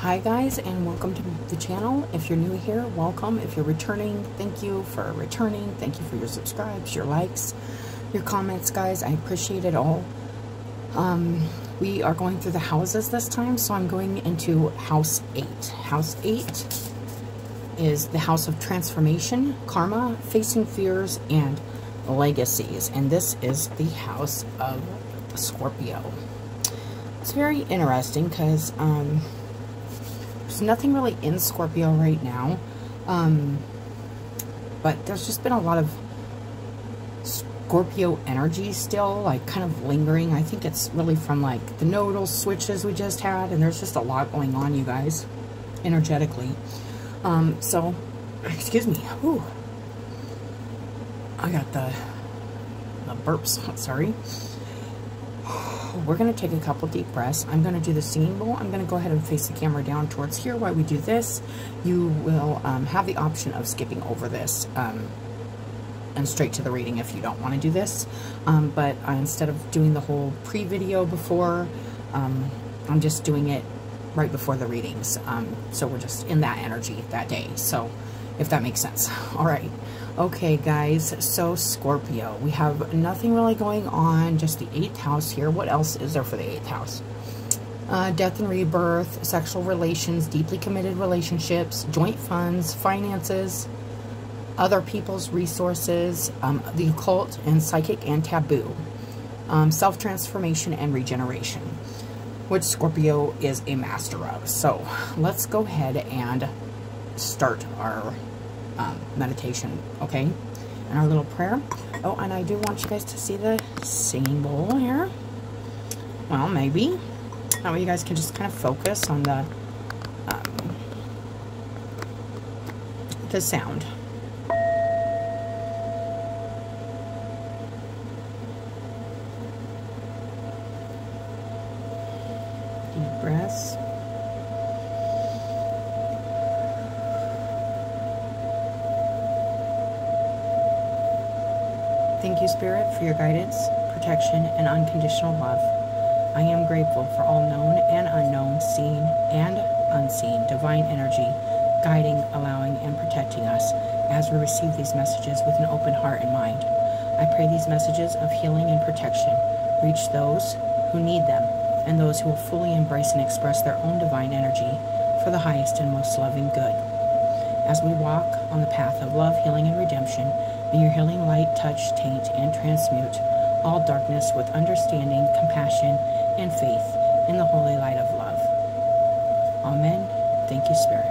Hi guys, and welcome to the channel. If you're new here, welcome. If you're returning, thank you for returning. Thank you for your subscribes, your likes, your comments, guys. I appreciate it all. We are going through the houses this time, so I'm going into house 8. House 8 is the house of transformation, karma, facing fears, and legacies. And this is the house of Scorpio. It's very interesting because there's nothing really in Scorpio right now, but there's just been a lot of Scorpio energy still, like, kind of lingering. I think it's really from, like, the nodal switches we just had, and there's just a lot going on, you guys, energetically. So, excuse me, whew. I got the burps, sorry. We're going to take a couple deep breaths. I'm going to do the singing bowl. I'm going to go ahead and face the camera down towards here while we do this. You will have the option of skipping over this and straight to the reading if you don't want to do this. But instead of doing the whole pre-video before, I'm just doing it right before the readings. So we're just in that energy that day. So if that makes sense. All right. Okay, guys, so Scorpio, we have nothing really going on, just the 8th house here. What else is there for the 8th house? Death and rebirth, sexual relations, deeply committed relationships, joint funds, finances, other people's resources, the occult and psychic and taboo, self-transformation and regeneration, which Scorpio is a master of. So let's go ahead and start our meditation, okay, and our little prayer. Oh, and I do want you guys to see the singing bowl here. Well, maybe that way you guys can just kind of focus on the sound. Deep breaths. Thank you, Spirit, for your guidance, protection, and unconditional love. I am grateful for all known and unknown, seen and unseen, divine energy, guiding, allowing, and protecting us as we receive these messages with an open heart and mind. I pray these messages of healing and protection reach those who need them and those who will fully embrace and express their own divine energy for the highest and most loving good. As we walk on the path of love, healing, and redemption, may your healing light touch, taint, and transmute all darkness with understanding, compassion, and faith in the holy light of love. Amen. Thank you, Spirit.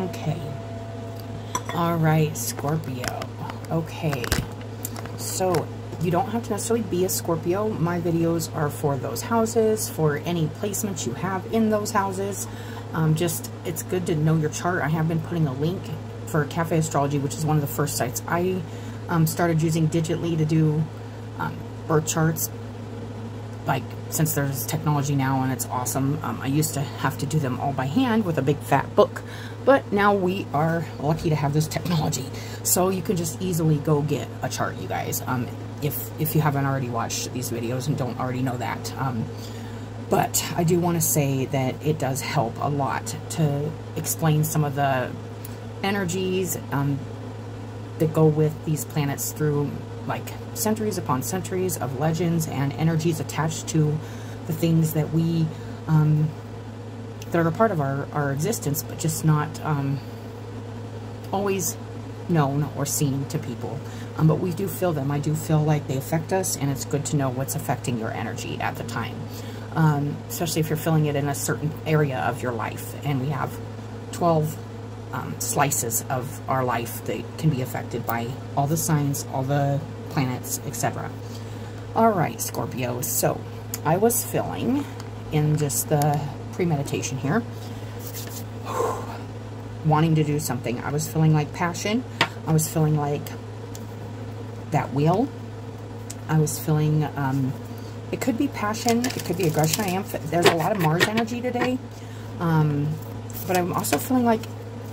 Okay. All right, Scorpio. Okay. So you don't have to necessarily be a Scorpio. My videos are for those houses, for any placements you have in those houses. Just, it's good to know your chart. I have been putting a link for Cafe Astrology, which is one of the first sites I started using digitally to do birth charts. Like, since there's technology now and it's awesome. I used to have to do them all by hand with a big fat book, but now we are lucky to have this technology, so you can just easily go get a chart, you guys, if you haven't already watched these videos and don't already know that. But I do want to say that it does help a lot to explain some of the energies that go with these planets through, like, centuries upon centuries of legends and energies attached to the things that we that are a part of our existence, but just not always known or seen to people. But we do feel them. I do feel like they affect us, and it's good to know what's affecting your energy at the time, especially if you're feeling it in a certain area of your life. And we have 12 slices of our life that can be affected by all the signs, all the planets, etc. All right, Scorpio. So I was feeling in just the premeditation here, wanting to do something. I was feeling like passion. I was feeling like that wheel. I was feeling, it could be passion, it could be aggression. There's a lot of Mars energy today. But I'm also feeling like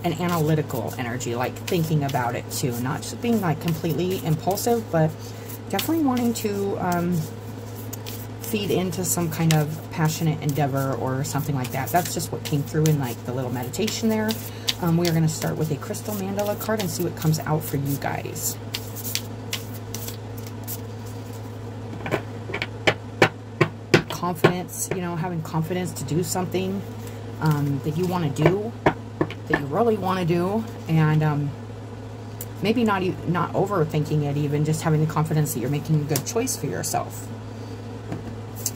an analytical energy, like thinking about it too. Not just being like completely impulsive, but definitely wanting to feed into some kind of passionate endeavor or something like that. That's just what came through in like the little meditation there. We are going to start with a crystal mandala card and see what comes out for you guys. Confidence, you know, having confidence to do something that you want to do, that you really want to do, and maybe not overthinking it, even just having the confidence that you're making a good choice for yourself.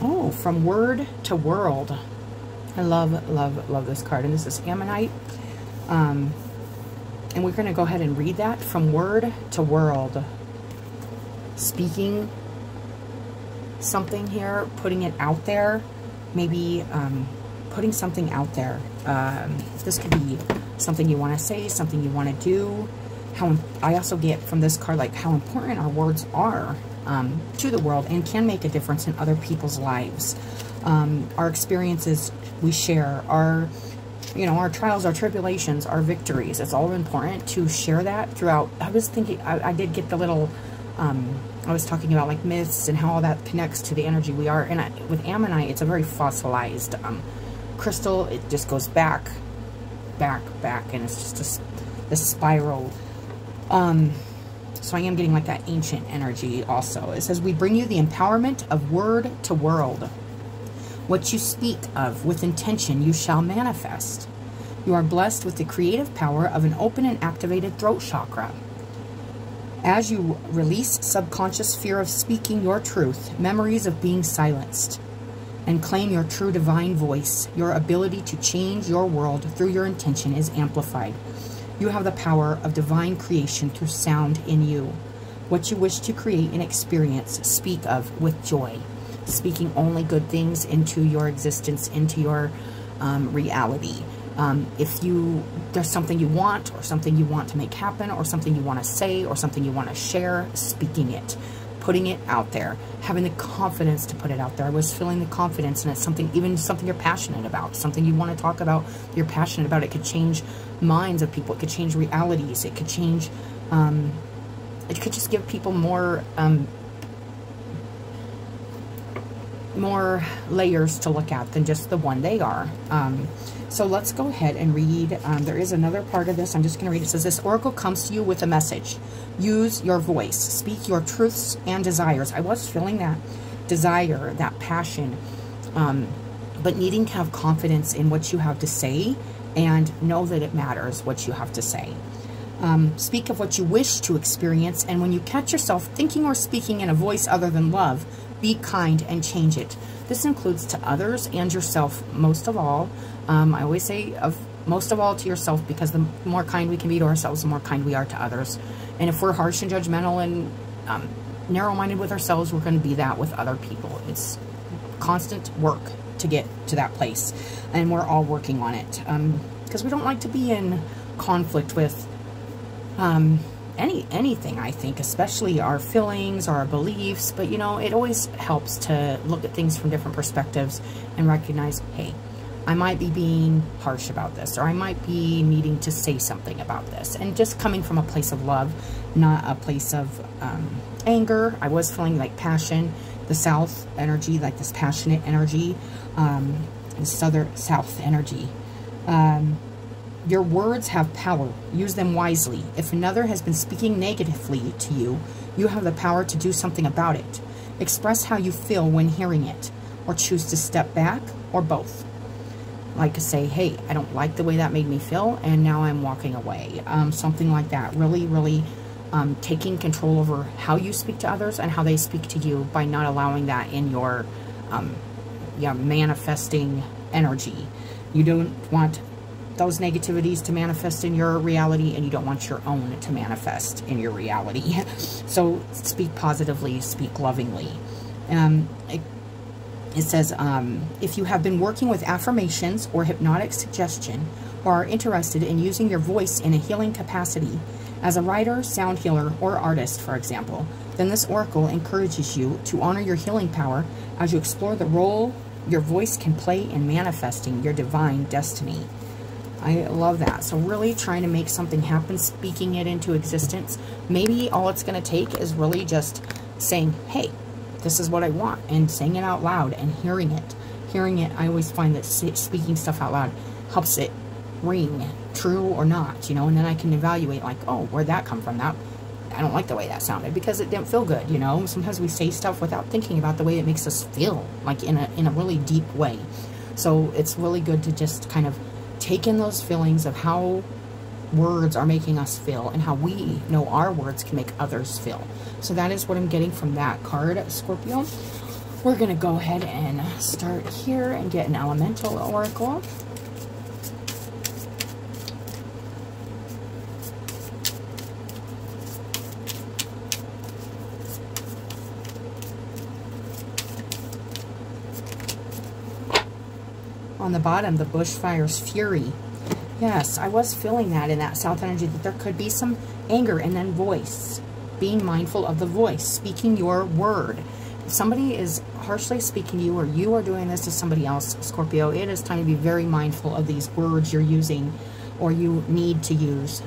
Oh, from word to world. I love, love, love this card, and this is Ammonite. And we're going to go ahead and read that. From word to world. Speaking something here, putting it out there, maybe putting something out there. This could be something you want to say, something you want to do. I also get from this card like how important our words are to the world and can make a difference in other people's lives. Our experiences we share, our trials, our tribulations, our victories. It's all important to share that throughout. I was thinking, I did get the little, I was talking about like myths and how all that connects to the energy we are. And with Ammonite, it's a very fossilized crystal. It just goes back, and it's just this spiral. So I am getting like that ancient energy also. It says, we bring you the empowerment of word to world. What you speak of with intention, you shall manifest. You are blessed with the creative power of an open and activated throat chakra. As you release subconscious fear of speaking your truth, memories of being silenced, and claim your true divine voice, your ability to change your world through your intention is amplified. You have the power of divine creation through sound in you. What you wish to create and experience, speak of with joy. Speaking only good things into your existence, into your reality. If there's something you want, or something you want to make happen, or something you want to say, or something you want to share, speaking it, putting it out there, having the confidence to put it out there. I was feeling the confidence, and it's something, even something you're passionate about, something you want to talk about, you're passionate about. It could change minds of people. It could change realities. It could change, it could just give people more layers to look at than just the one they are. So let's go ahead and read. There is another part of this. I'm just going to read. It says, this oracle comes to you with a message. Use your voice. Speak your truths and desires. I was feeling that desire, that passion, but needing to have confidence in what you have to say and know that it matters what you have to say. Speak of what you wish to experience, and when you catch yourself thinking or speaking in a voice other than love, be kind and change it. This includes to others and yourself most of all. I always say most of all to yourself, because the more kind we can be to ourselves, the more kind we are to others. And if we're harsh and judgmental and narrow-minded with ourselves, we're going to be that with other people. It's constant work to get to that place, and we're all working on it, because we don't like to be in conflict with anything, I think, especially our feelings or our beliefs. But, you know, it always helps to look at things from different perspectives and recognize, hey, I might be being harsh about this, or I might be needing to say something about this. And just coming from a place of love, not a place of anger. I was feeling like passion, the south energy, like this passionate energy, the south energy. Your words have power. Use them wisely. If another has been speaking negatively to you, you have the power to do something about it. Express how you feel when hearing it, or choose to step back, or both. Like to say, hey, I don't like the way that made me feel, and now I'm walking away. Something like that. Really, really taking control over how you speak to others and how they speak to you, by not allowing that in your manifesting energy. You don't want those negativities to manifest in your reality, and you don't want your own to manifest in your reality. So speak positively, speak lovingly. It says, if you have been working with affirmations or hypnotic suggestion, or are interested in using your voice in a healing capacity, as a writer, sound healer, or artist, for example, then this oracle encourages you to honor your healing power as you explore the role your voice can play in manifesting your divine destiny. I love that. So really trying to make something happen, speaking it into existence. Maybe all it's going to take is really just saying, hey, this is what I want, and saying it out loud and hearing it. Hearing it, I always find that speaking stuff out loud helps it ring true or not, you know, and then I can evaluate, like, oh, where'd that come from? That, I don't like the way that sounded because it didn't feel good, you know. Sometimes we say stuff without thinking about the way it makes us feel, like in a really deep way. So it's really good to just kind of take in those feelings of how words are making us feel and how we know our words can make others feel. So that is what I'm getting from that card, Scorpio. We're going to go ahead and start here and get an elemental oracle. On the bottom, the bushfire's fury. Yes, I was feeling that in that south energy, that there could be some anger, and then voice. Being mindful of the voice, speaking your word. If somebody is harshly speaking to you, or you are doing this to somebody else, Scorpio, it is time to be very mindful of these words you're using or you need to use.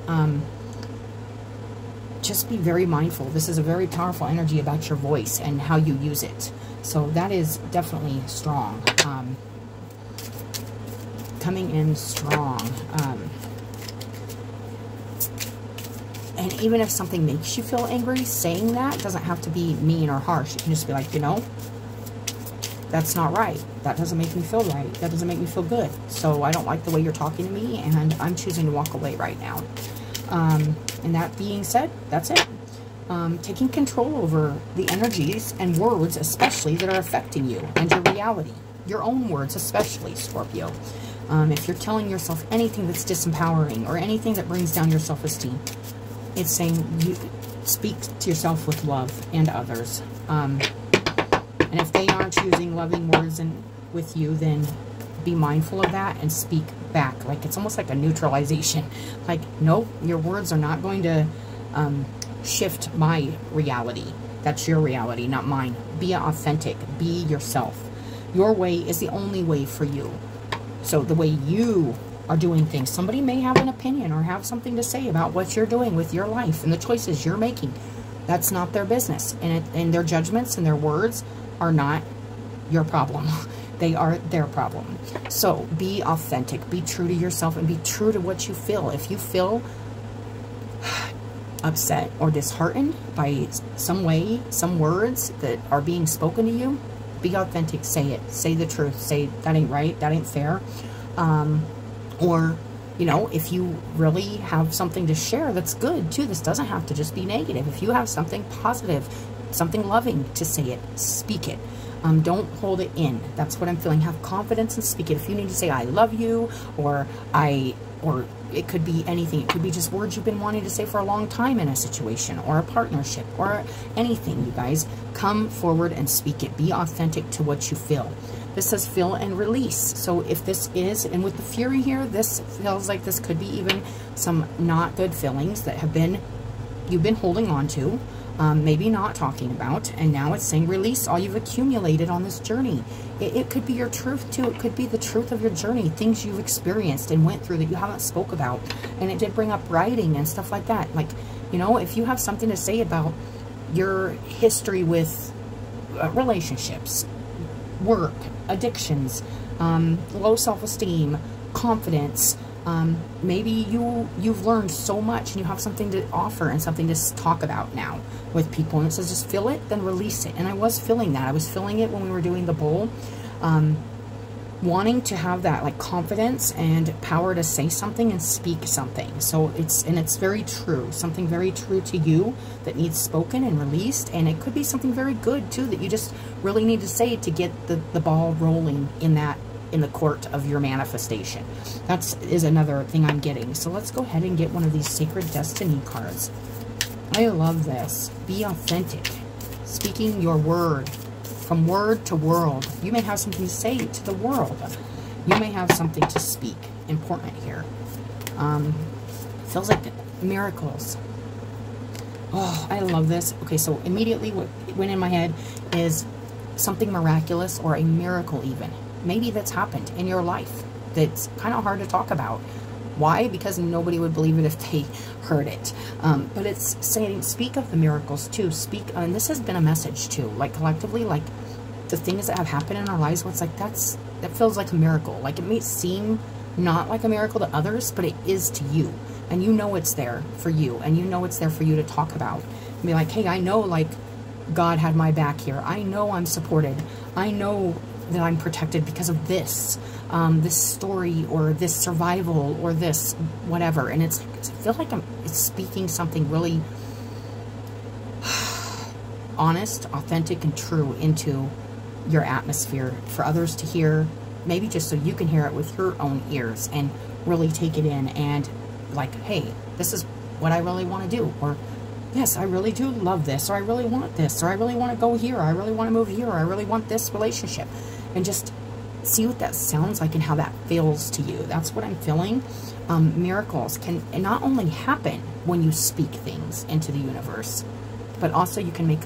Just be very mindful. This is a very powerful energy about your voice and how you use it. So that is definitely strong. Coming in strong. And even if something makes you feel angry, saying that doesn't have to be mean or harsh. You can just be like, you know, that's not right. That doesn't make me feel right. That doesn't make me feel good. So I don't like the way you're talking to me, and I'm choosing to walk away right now. And that being said, that's it. Taking control over the energies and words, especially, that are affecting you and your reality. Your own words, especially, Scorpio. If you're telling yourself anything that's disempowering or anything that brings down your self-esteem, it's saying you speak to yourself with love and others. And if they aren't using loving words with you, then be mindful of that and speak back. Like, it's almost like a neutralization. Like, nope, your words are not going to shift my reality. That's your reality, not mine. Be authentic. Be yourself. Your way is the only way for you. So the way you are doing things, somebody may have an opinion or have something to say about what you're doing with your life and the choices you're making. That's not their business. And their judgments and their words are not your problem. They are their problem. So be authentic, be true to yourself, and be true to what you feel. If you feel upset or disheartened by some way, some words that are being spoken to you, be authentic, say it, say the truth, say that ain't right, that ain't fair. Or, you know, if you really have something to share that's good too, this doesn't have to just be negative. If you have something positive, something loving to say it, speak it. Don't hold it in. That's what I'm feeling. Have confidence and speak it. If you need to say I love you, or it could be anything. It could be just words you've been wanting to say for a long time in a situation or a partnership or anything, you guys. Come forward and speak it. Be authentic to what you feel. This says feel and release. So if this is, and with the fury here, this feels like this could be even some not good feelings that you've been holding on to, maybe not talking about, and now it's saying release all you've accumulated on this journey. It could be your truth too. It could be the truth of your journey, things you've experienced and went through that you haven't spoke about. And it did bring up writing and stuff like that. Like, you know, if you have something to say about your history with relationships, work, addictions, low self-esteem, confidence, maybe you've learned so much and you have something to offer and something to talk about now with people, and it says just feel it, then release it. And I was feeling that. I was feeling it when we were doing the bowl, wanting to have that like confidence and power to say something and speak something. So it's very true, something very true to you that needs spoken and released. And it could be something very good too that you just really need to say to get the ball rolling in that in the court of your manifestation. That is another thing I'm getting. So let's go ahead and get one of these Sacred Destiny cards. I love this. Be authentic. Speaking your word. From word to world. You may have something to say to the world. You may have something to speak. Important here. Feels like miracles. Oh, I love this. Okay, so immediately what went in my head is something miraculous or a miracle even. Maybe that's happened in your life that's kind of hard to talk about. Why? Because nobody would believe it if they heard it. But it's saying, speak of the miracles too. Speak, and this has been a message too. Like collectively, like the things that have happened in our lives, where it's like, that feels like a miracle. Like it may seem not like a miracle to others, but it is to you. And you know it's there for you. And you know it's there for you to talk about. And be like, hey, I know like God had my back here. I know I'm supported. I know that I'm protected because of this. This story or this survival or this whatever. And I feel like it's speaking something really honest, authentic, and true into your atmosphere for others to hear. Maybe just so you can hear it with your own ears and really take it in and like, hey, this is what I really want to do. Or, yes, I really do love this. Or I really want this. Or I really want to go here. Or I really want to move here. Or I really want this relationship. And just see what that sounds like and how that feels to you. That's what I'm feeling. Miracles can not only happen when you speak things into the universe, but also you can make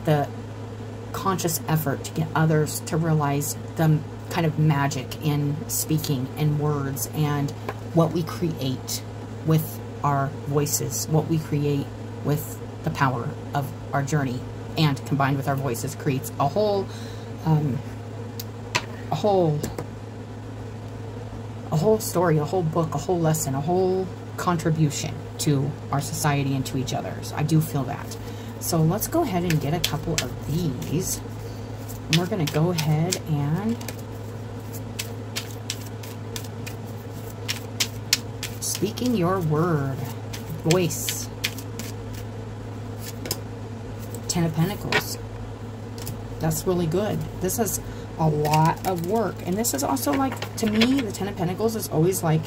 the conscious effort to get others to realize the kind of magic in speaking and words and what we create with our voices, what we create with the power of our journey, and combined with our voices creates a whole story, a whole book, a whole lesson, a whole contribution to our society and to each other. So I do feel that. So let's go ahead and get a couple of these. And we're going to go ahead and speaking your word, voice, 10 of Pentacles. That's really good. This is a lot of work. And this is also like, to me, the 10 of Pentacles is always like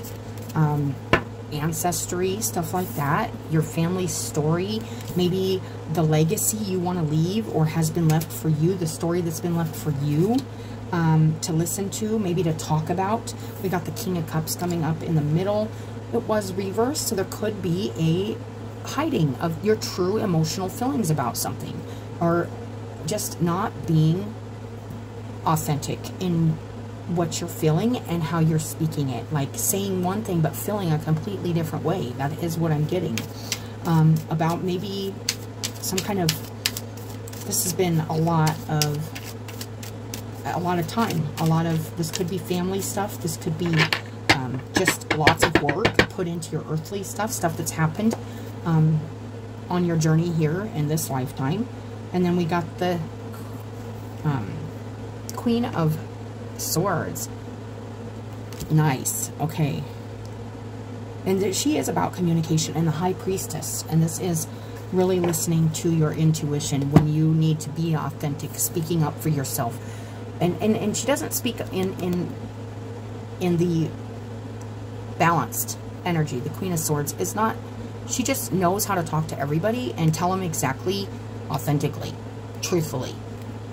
ancestry, stuff like that. Your family story, maybe the legacy you want to leave or has been left for you, the story that's been left for you to listen to, maybe to talk about. We got the King of Cups coming up in the middle. It was reversed, so there could be a hiding of your true emotional feelings about something, or just not being authentic in what you're feeling and how you're speaking it. Like saying one thing but feeling a completely different way. That is what I'm getting. About maybe some kind of, this has been a lot of time. This could be family stuff. This could be just lots of work put into your earthly stuff that's happened on your journey here in this lifetime. And then we got the Queen of Swords. Nice. Okay. And she is about communication, and the High Priestess. And this is really listening to your intuition when you need to be authentic, speaking up for yourself. And she doesn't speak in the balanced energy. The Queen of Swords is not, she just knows how to talk to everybody and tell them exactly, authentically, truthfully,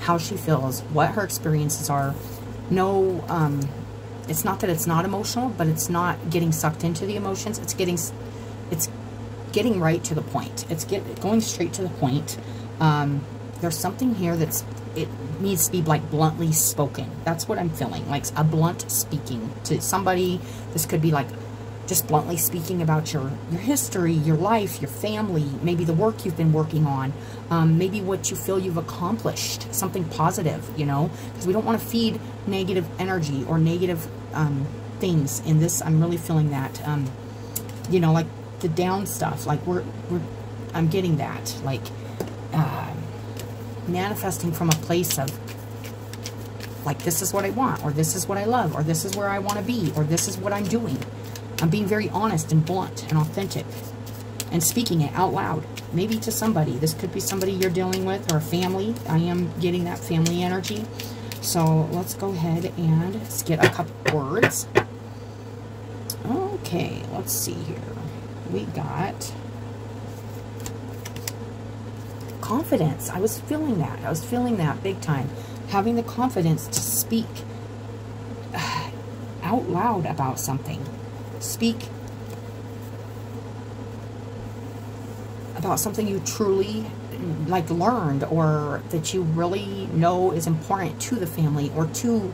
how she feels, what her experiences are. No, it's not that it's not emotional, but it's not getting sucked into the emotions. It's getting right to the point. It's going straight to the point. There's something here it needs to be like bluntly spoken. That's what I'm feeling, like a blunt speaking to somebody. This could be like just bluntly speaking about your history, your life, your family, maybe the work you've been working on, maybe what you feel you've accomplished, something positive, you know, because we don't want to feed negative energy or negative things in this. I'm really feeling that, you know, like the down stuff, like I'm getting that, like manifesting from a place of like, this is what I want, or this is what I love, or this is where I want to be, or this is what I'm doing. I'm being very honest and blunt and authentic and speaking it out loud, maybe to somebody. This could be somebody you're dealing with or a family. I am getting that family energy. So let's go ahead and let's get a couple words. Okay, let's see here. We got confidence. I was feeling that. I was feeling that big time. Having the confidence to speak out loud about something. Speak about something you truly like learned, or that you really know is important to the family or to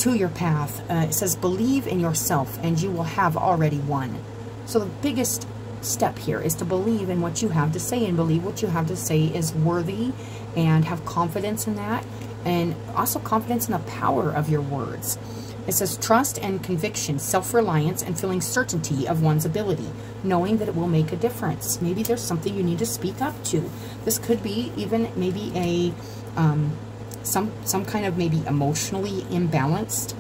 your path. It says, believe in yourself and you will have already won. So the biggest step here is to believe in what you have to say, and believe what you have to say is worthy, and have confidence in that, and also confidence in the power of your words. It says trust and conviction, self-reliance, and feeling certainty of one's ability, knowing that it will make a difference. Maybe there's something you need to speak up to. This could be even maybe a some kind of maybe emotionally imbalanced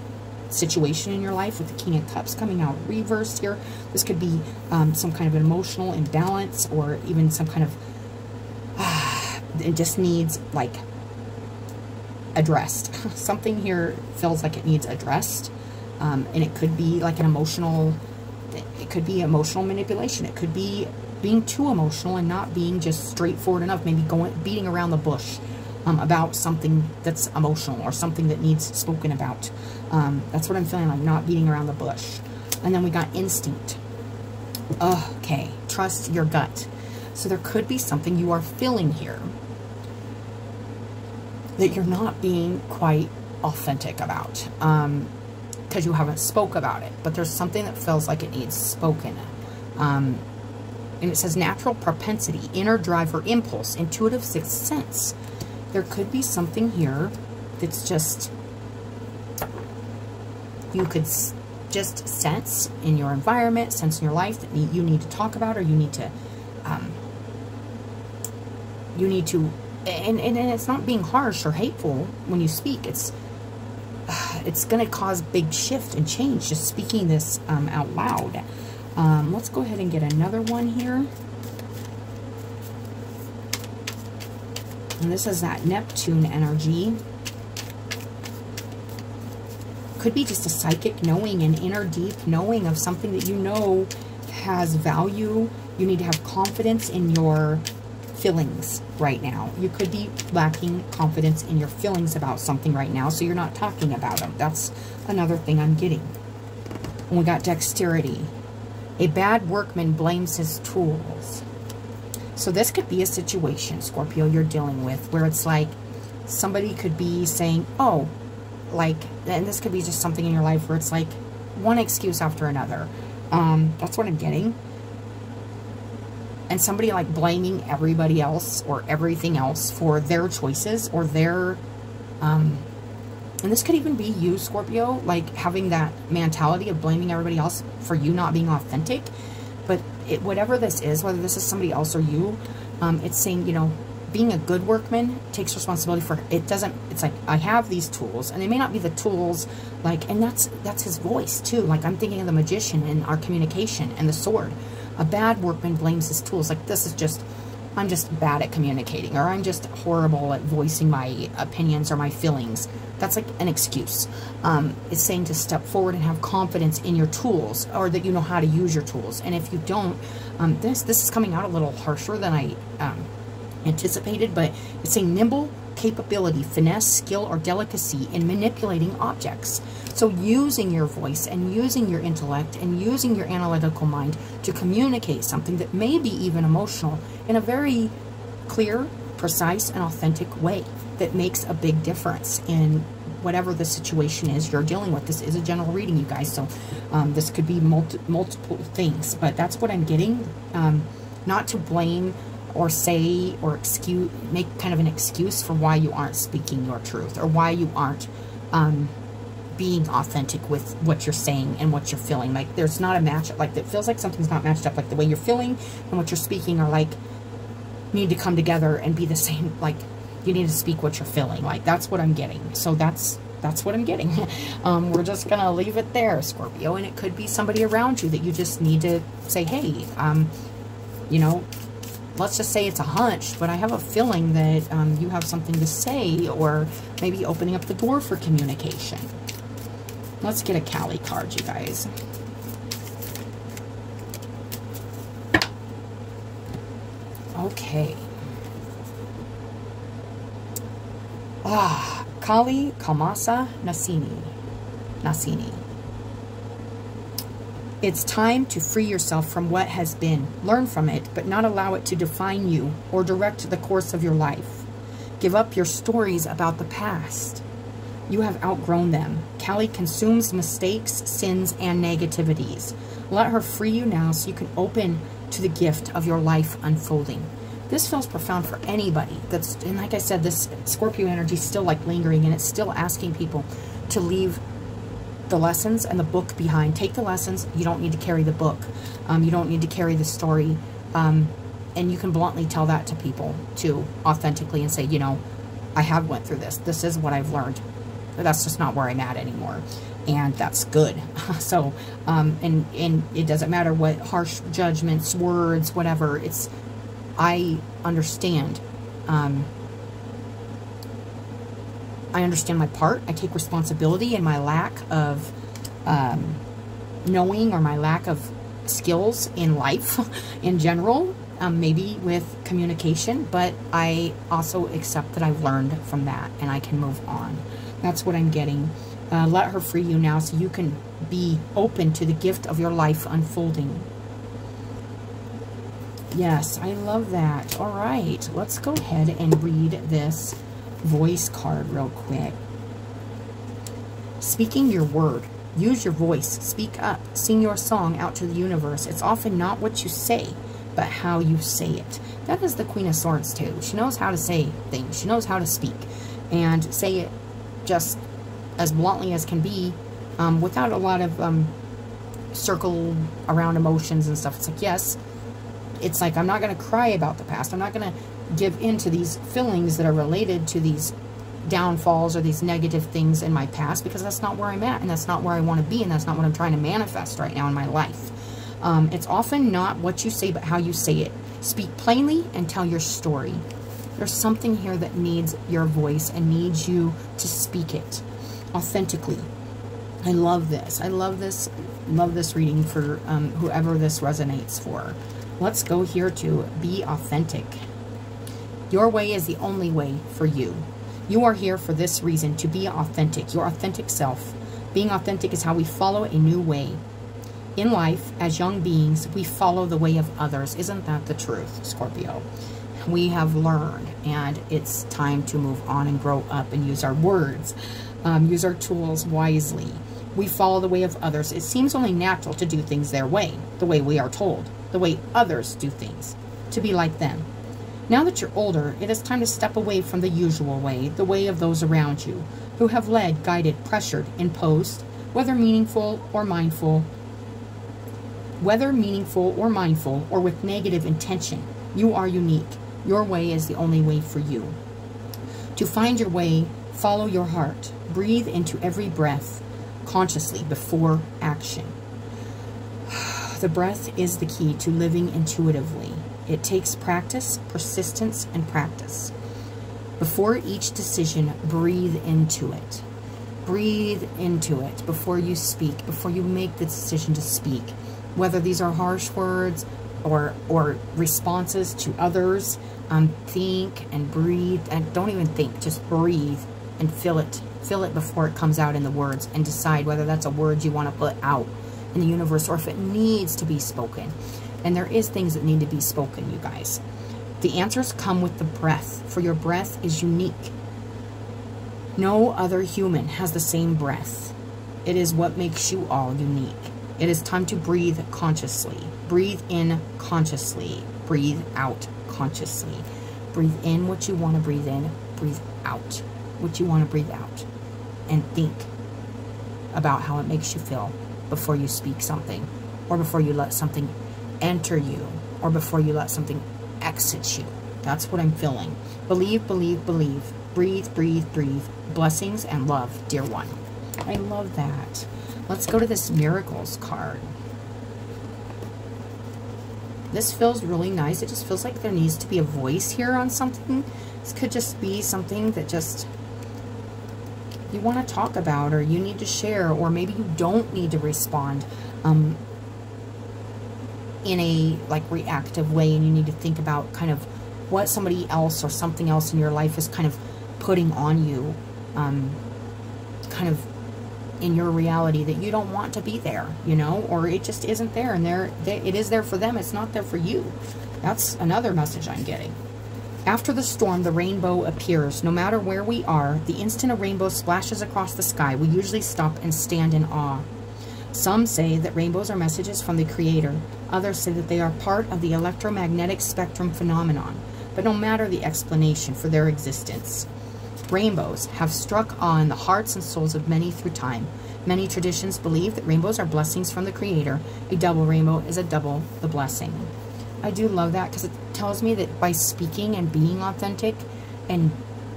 situation in your life, with the King of Cups coming out reversed here. This could be some kind of an emotional imbalance, or even some kind of it just needs like addressed. Something here feels like it needs addressed, and it could be like an emotional, it could be emotional manipulation. It could be being too emotional and not being just straightforward enough, maybe beating around the bush about something that's emotional, or something that needs spoken about. That's what I'm feeling like, not beating around the bush. And then we got instinct. Okay, trust your gut. So there could be something you are feeling here that you're not being quite authentic about, because you haven't spoke about it, but there's something that feels like it needs spoken. And it says natural propensity, inner drive or impulse, intuitive sixth sense. There could be something here that's just, you could just sense in your environment, sense in your life, that you need to talk about, or you need to, and it's not being harsh or hateful when you speak. It's going to cause big shift and change just speaking this out loud. Let's go ahead and get another one here. And this is that Neptune energy. Could be just a psychic knowing, an inner deep knowing of something that you know has value. You need to have confidence in your feelings right now. You could be lacking confidence in your feelings about something right now, so you're not talking about them. That's another thing I'm getting. And we got dexterity. A bad workman blames his tools. So this could be a situation, Scorpio, you're dealing with, where it's like somebody could be saying, oh, like, and this could be just something in your life where it's like one excuse after another. That's what I'm getting. And somebody like blaming everybody else or everything else for their choices or their, and this could even be you, Scorpio, like having that mentality of blaming everybody else for you not being authentic. But whatever this is, whether this is somebody else or you, it's saying, you know, being a good workman takes responsibility for it. Doesn't, it's like, I have these tools, and they may not be the tools, like, and that's his voice too. Like, I'm thinking of the magician and our communication and the sword. A bad workman blames his tools. Like, this is just, I'm just bad at communicating, or I'm just horrible at voicing my opinions or my feelings. That's like an excuse. It's saying to step forward and have confidence in your tools, or that you know how to use your tools. And if you don't, this is coming out a little harsher than I anticipated, but it's saying nimble capability, finesse, skill, or delicacy in manipulating objects. So using your voice and using your intellect and using your analytical mind to communicate something that may be even emotional in a very clear, precise, and authentic way that makes a big difference in whatever the situation is you're dealing with. This is a general reading, you guys, so this could be multiple things, but that's what I'm getting. Not to blame or say or excuse, make kind of an excuse for why you aren't speaking your truth, or why you aren't being authentic with what you're saying and what you're feeling. Like, there's not a match, like, it feels like something's not matched up. Like, the way you're feeling and what you're speaking are like, need to come together and be the same. Like, you need to speak what you're feeling. Like, that's what I'm getting. So that's what I'm getting. We're just gonna leave it there, Scorpio. And it could be somebody around you that you just need to say, hey, you know, let's just say it's a hunch, but I have a feeling that you have something to say, or maybe opening up the door for communication. Let's get a Kali card, you guys. Okay. Kali Kamasa Nasini. It's time to free yourself from what has been. Learn from it, but not allow it to define you or direct the course of your life. Give up your stories about the past. You have outgrown them. Kali consumes mistakes, sins, and negativities. Let her free you now so you can open to the gift of your life unfolding. This feels profound for anybody. And like I said, this Scorpio energy is still like lingering, and it's still asking people to leave the lessons and the book behind. Take the lessons. You don't need to carry the book. You don't need to carry the story. And you can bluntly tell that to people too, authentically, and say, you know, I have went through this. This is what I've learned. But that's just not where I'm at anymore. And that's good. So, and it doesn't matter what harsh judgments, words, whatever. It's, I understand. I understand my part. I take responsibility in my lack of knowing, or my lack of skills in life in general, maybe with communication, but I also accept that I've learned from that and I can move on. That's what I'm getting. Let her free you now so you can be open to the gift of your life unfolding. Yes, I love that. All right, let's go ahead and read this voice card real quick. Speaking your word. Use your voice. Speak up. Sing your song out to the universe. It's often not what you say, but how you say it. That is the Queen of Swords too. She knows how to say things. She knows how to speak and say it just as bluntly as can be, without a lot of circle around emotions and stuff. It's like, yes, it's like, I'm not going to cry about the past. I'm not going to give in to these feelings that are related to these downfalls or these negative things in my past, because that's not where I'm at, and that's not where I want to be, and that's not what I'm trying to manifest right now in my life. It's often not what you say, but how you say it. Speak plainly and tell your story. There's something here that needs your voice and needs you to speak it authentically. I love this. I love this. Love this reading for whoever this resonates for. Let's go here to be authentic. Your way is the only way for you. You are here for this reason, to be authentic, your authentic self. Being authentic is how we follow a new way. In life, as young beings, we follow the way of others. Isn't that the truth, Scorpio? We have learned, and it's time to move on and grow up and use our words, use our tools wisely. We follow the way of others. It seems only natural to do things their way, the way we are told, the way others do things, to be like them. Now that you're older, it is time to step away from the usual way, the way of those around you, who have led, guided, pressured, imposed, whether meaningful or mindful, or with negative intention. You are unique. Your way is the only way for you. To find your way, follow your heart. Breathe into every breath consciously before action. The breath is the key to living intuitively. It takes practice, persistence, and practice. Before each decision, breathe into it. Breathe into it before you speak, before you make the decision to speak. Whether these are harsh words or responses to others, think and breathe. And don't even think, just breathe and feel it. Feel it before it comes out in the words, and decide whether that's a word you want to put out in the universe or if it needs to be spoken. And there is things that need to be spoken, you guys. The answers come with the breath, for your breath is unique. No other human has the same breath. It is what makes you all unique. It is time to breathe consciously. Breathe in consciously. Breathe out consciously. Breathe in what you want to breathe in. Breathe out what you want to breathe out. And think about how it makes you feel before you speak something, or before you let something enter you, or before you let something exit you. That's what I'm feeling. Believe, believe, believe. Breathe, breathe, breathe. Blessings and love, dear one. I love that. Let's go to this Miracles card. This feels really nice. It just feels like there needs to be a voice here on something. This could just be something that just you want to talk about, or you need to share, or maybe you don't need to respond in a like reactive way, and you need to think about kind of what somebody else or something else in your life is kind of putting on you, kind of in your reality that you don't want to be there, you know, or it just isn't there, and it is there for them, it's not there for you. That's another message I'm getting. After the storm, the rainbow appears. No matter where we are, the instant a rainbow splashes across the sky, we usually stop and stand in awe. Some say that rainbows are messages from the Creator. Others say that they are part of the electromagnetic spectrum phenomenon. But no matter the explanation for their existence, rainbows have struck awe in the hearts and souls of many through time. Many traditions believe that rainbows are blessings from the Creator. A double rainbow is a double the blessing. I do love that, because it tells me that by speaking and being authentic and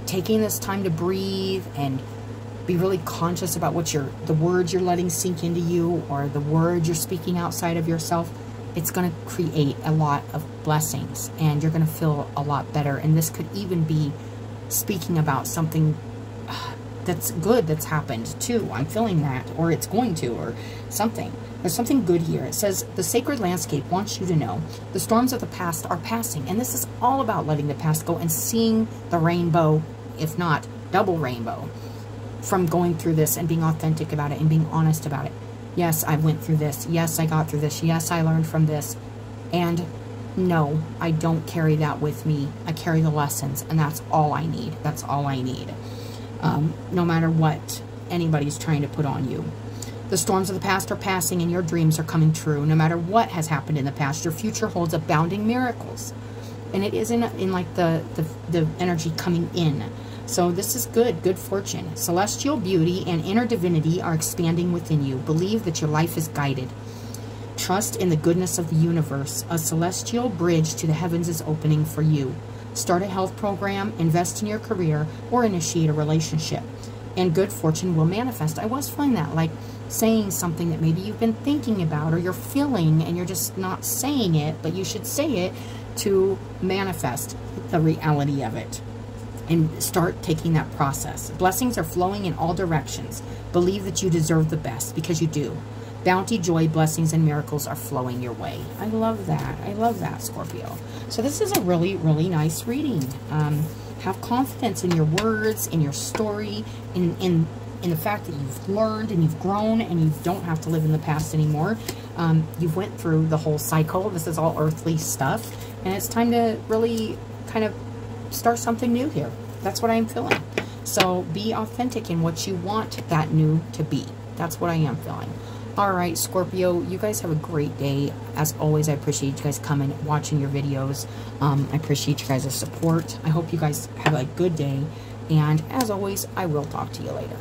taking this time to breathe and be really conscious about what the words you're letting sink into you, or the words you're speaking outside of yourself, it's going to create a lot of blessings, and you're going to feel a lot better. And this could even be speaking about something that's good that's happened too. I'm feeling that, or it's going to, or something. There's something good here. It says, the sacred landscape wants you to know the storms of the past are passing. And this is all about letting the past go and seeing the rainbow, if not double rainbow, from going through this and being authentic about it and being honest about it. Yes, I went through this. Yes, I got through this. Yes, I learned from this. And no, I don't carry that with me. I carry the lessons, and that's all I need. That's all I need. No matter what anybody's trying to put on you. The storms of the past are passing, and your dreams are coming true. No matter what has happened in the past, your future holds abounding miracles. And it is in like the energy coming in. So this is good fortune. Celestial beauty and inner divinity are expanding within you. Believe that your life is guided. Trust in the goodness of the universe. A celestial bridge to the heavens is opening for you. Start a health program, invest in your career, or initiate a relationship. And good fortune will manifest. I was feeling that, like saying something that maybe you've been thinking about or you're feeling and you're just not saying it, but you should say it to manifest the reality of it. And start taking that process. Blessings are flowing in all directions. Believe that you deserve the best, because you do. Bounty, joy, blessings, and miracles are flowing your way. I love that. I love that, Scorpio. So this is a really, really nice reading. Have confidence in your words, in your story, in the fact that you've learned and you've grown and you don't have to live in the past anymore. You've went through the whole cycle. This is all earthly stuff. And it's time to really kind of start something new here. That's what I'm feeling. So be authentic in what you want that new to be. That's what I am feeling. All right, Scorpio, you guys have a great day. As always, I appreciate you guys coming, watching your videos. I appreciate you guys' support. I hope you guys have a good day. And as always, I will talk to you later.